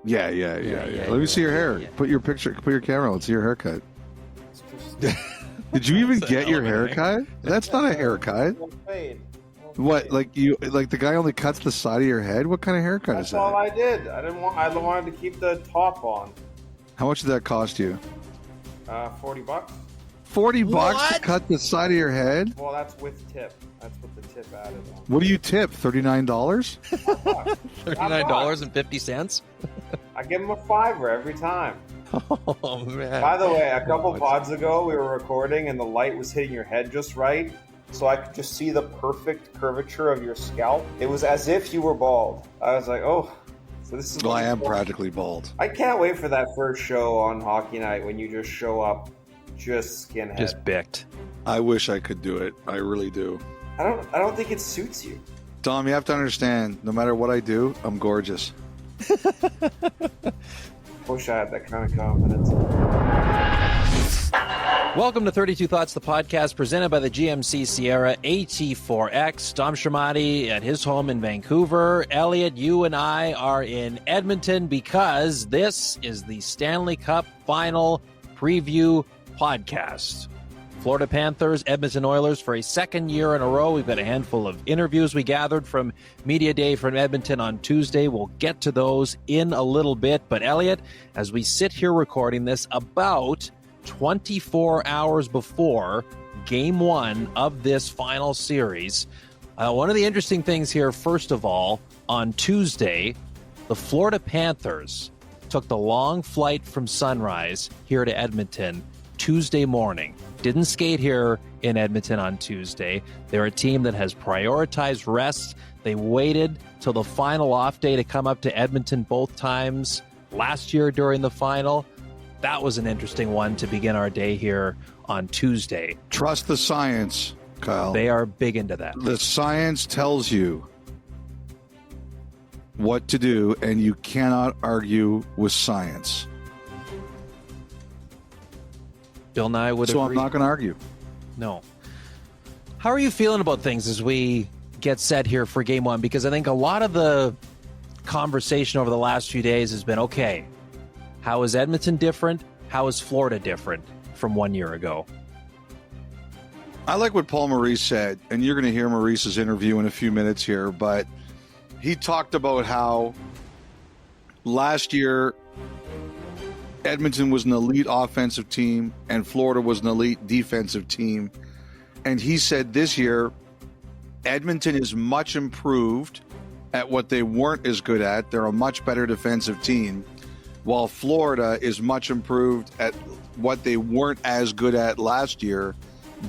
Yeah. Let me see your hair. yeah. Put your camera. Let's see your haircut. It's just Did you even That's a get your hell of a haircut? That's not a haircut. no fade. No What? fade. Like the guy only cuts the side of your head? What kind of haircut That's is all that? I did. I wanted to keep the top on. How much did that cost you? $40. 40 bucks to What? cut the side of your head? Well, that's with tip. That's what the tip added on. What do you tip? $39? $39.50. I give him a $5 every time. Oh man! By the way, a couple Oh, pods ago, we were recording and the light was hitting your head just right, so I could just see the perfect curvature of your scalp. It was as if you were bald. I was like, oh, so this is. Well, I am what- practically bald. I can't wait for that first show on Hockey Night when you just show up, just skinhead. Just bicked. I wish I could do it. I really do. I don't think it suits you. Dom, you have to understand, no matter what I do, I'm gorgeous. Wish I had that kind of confidence. Welcome to 32 Thoughts, the podcast presented by the GMC Sierra AT4X. Dom Shermati at his home in Vancouver. Elliot, you and I are in Edmonton because this is the Stanley Cup Final Preview Podcast. Florida Panthers, Edmonton Oilers for a second year in a row. We've got a handful of interviews we gathered from Media Day from Edmonton on Tuesday. We'll get to those in a little bit. But Elliot, as we sit here recording this about 24 hours before game one of this final series, one of the interesting things here, first of all, on Tuesday, the Florida Panthers took the long flight from Sunrise here to Edmonton Tuesday morning. Didn't skate here in Edmonton on Tuesday. They're a team that has prioritized rest. They waited till the final off day to come up to Edmonton both times last year during the final. That was an interesting one to begin our day here on Tuesday. Trust the science, Kyle. They are big into that. The science tells you what to do, and you cannot argue with science. Bill Nye would So agree. I'm not going to argue. No. How are you feeling about things as we get set here for game one? Because I think a lot of the conversation over the last few days has been, okay, how is Edmonton different? How is Florida different from 1 year ago? I like what Paul Maurice said, and you're going to hear Maurice's interview in a few minutes here, but he talked about how last year Edmonton was an elite offensive team and Florida was an elite defensive team. And he said this year, Edmonton is much improved at what they weren't as good at. They're a much better defensive team, while Florida is much improved at what they weren't as good at last year.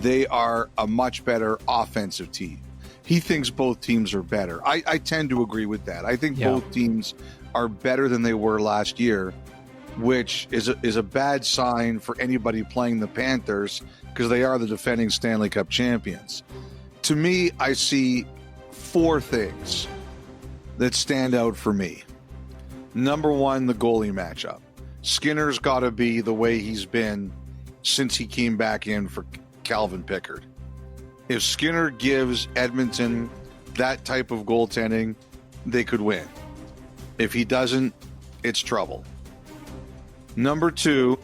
They are a much better offensive team. He thinks both teams are better. I tend to agree with that. I think both teams are better than they were last year, which is a bad sign for anybody playing the Panthers because they are the defending Stanley Cup champions. To me, I see four things that stand out for me. Number one, the goalie matchup. Skinner's got to be the way he's been since he came back in for Calvin Pickard. If Skinner gives Edmonton that type of goaltending, they could win. If he doesn't, it's trouble. Number two,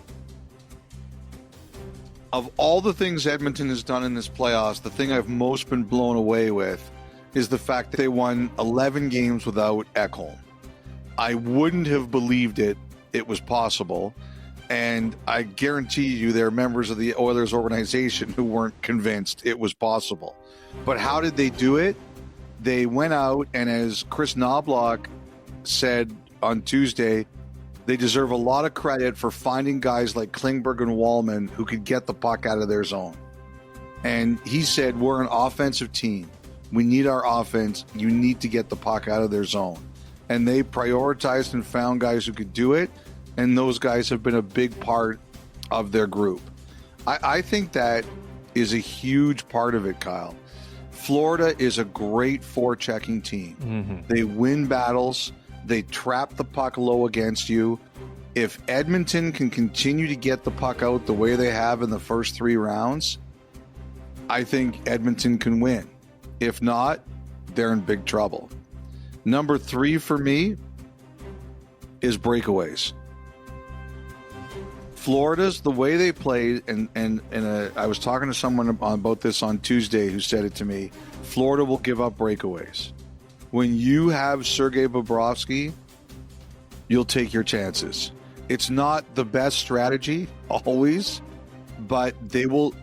of all the things Edmonton has done in this playoffs, the thing I've most been blown away with is the fact that they won 11 games without Ekholm. I wouldn't have believed it was possible, and I guarantee you there are members of the Oilers organization who weren't convinced it was possible. But how did they do it? They went out, and as Chris Knobloch said on Tuesday, they deserve a lot of credit for finding guys like Klingberg and Wallman who could get the puck out of their zone. And he said, we're an offensive team. We need our offense. You need to get the puck out of their zone. And they prioritized and found guys who could do it, and those guys have been a big part of their group. I think that is a huge part of it, Kyle. Florida is a great forechecking team. Mm-hmm. They win battles. They trap the puck low against you. If Edmonton can continue to get the puck out the way they have in the first three rounds, I think Edmonton can win. If not, they're in big trouble. Number three for me, is breakaways. Florida's the way they played, and I was talking to someone about this on Tuesday who said it to me. Florida will give up breakaways. When you have Sergei Bobrovsky, you'll take your chances. It's not the best strategy always, but they will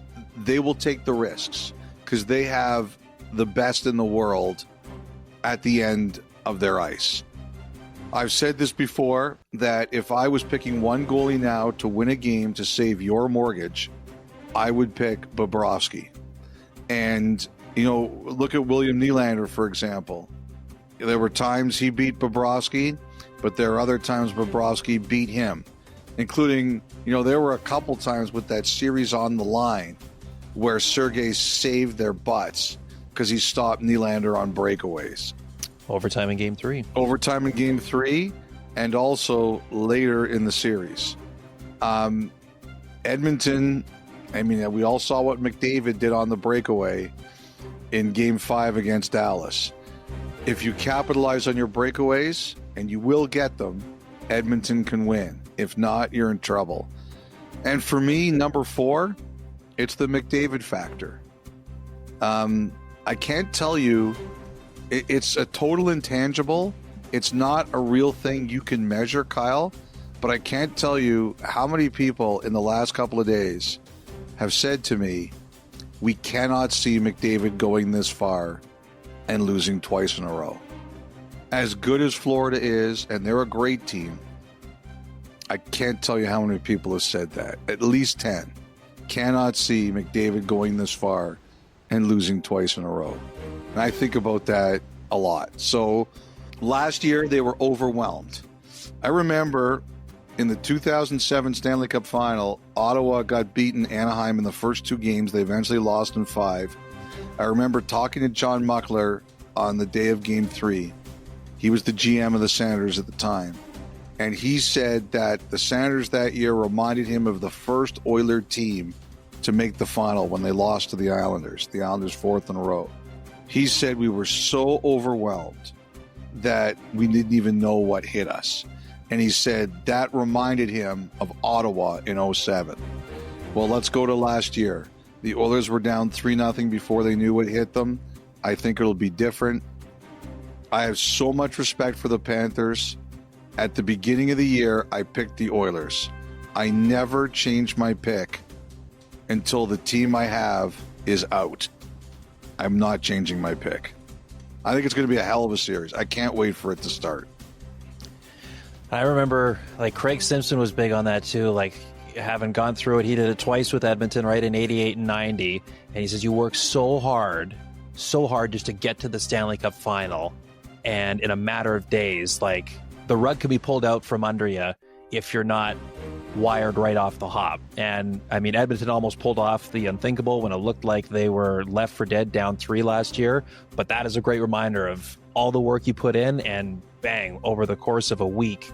take the risks because they have the best in the world at the end of their ice. I've said this before, that if I was picking one goalie now to win a game to save your mortgage, I would pick Bobrovsky. And, look at William Nylander, for example. There were times he beat Bobrovsky, but there are other times Bobrovsky beat him, including, there were a couple times with that series on the line where Sergei saved their butts because he stopped Nylander on breakaways. Overtime in Game 3. Overtime in Game 3, and also later in the series. Edmonton, we all saw what McDavid did on the breakaway in Game 5 against Dallas. If you capitalize on your breakaways, and you will get them, Edmonton can win. If not, you're in trouble. And for me, number 4, it's the McDavid factor. I can't tell you, it's a total intangible. It's not a real thing you can measure, Kyle, but I can't tell you how many people in the last couple of days have said to me, we cannot see McDavid going this far and losing twice in a row. As good as Florida is, and they're a great team, I can't tell you how many people have said that. At least 10. Cannot see McDavid going this far and losing twice in a row. And I think about that a lot. So last year they were overwhelmed. I remember in the 2007 Stanley Cup Final, Ottawa got beaten Anaheim in the first 2 games. They eventually lost in 5. I remember talking to John Muckler on the day of Game 3. He was the GM of the Senators at the time. And he said that the Senators that year reminded him of the first Oiler team to make the final when they lost to the Islanders 4th in a row. He said we were so overwhelmed that we didn't even know what hit us. And he said that reminded him of Ottawa in 07. Well, let's go to last year. The Oilers were down 3-0 before they knew what hit them. I think it'll be different. I have so much respect for the Panthers. At the beginning of the year, I picked the Oilers. I never change my pick until the team I have is out. I'm not changing my pick. I think it's going to be a hell of a series. I can't wait for it to start. I remember, Craig Simpson was big on that too, having gone through it. He did it twice with Edmonton, right, in 88 and 90. And he says, you work so hard just to get to the Stanley Cup Final. And in a matter of days, the rug could be pulled out from under you if you're not wired right off the hop. And Edmonton almost pulled off the unthinkable when it looked like they were left for dead down 3 last year. But that is a great reminder of all the work you put in, and bang, over the course of a week,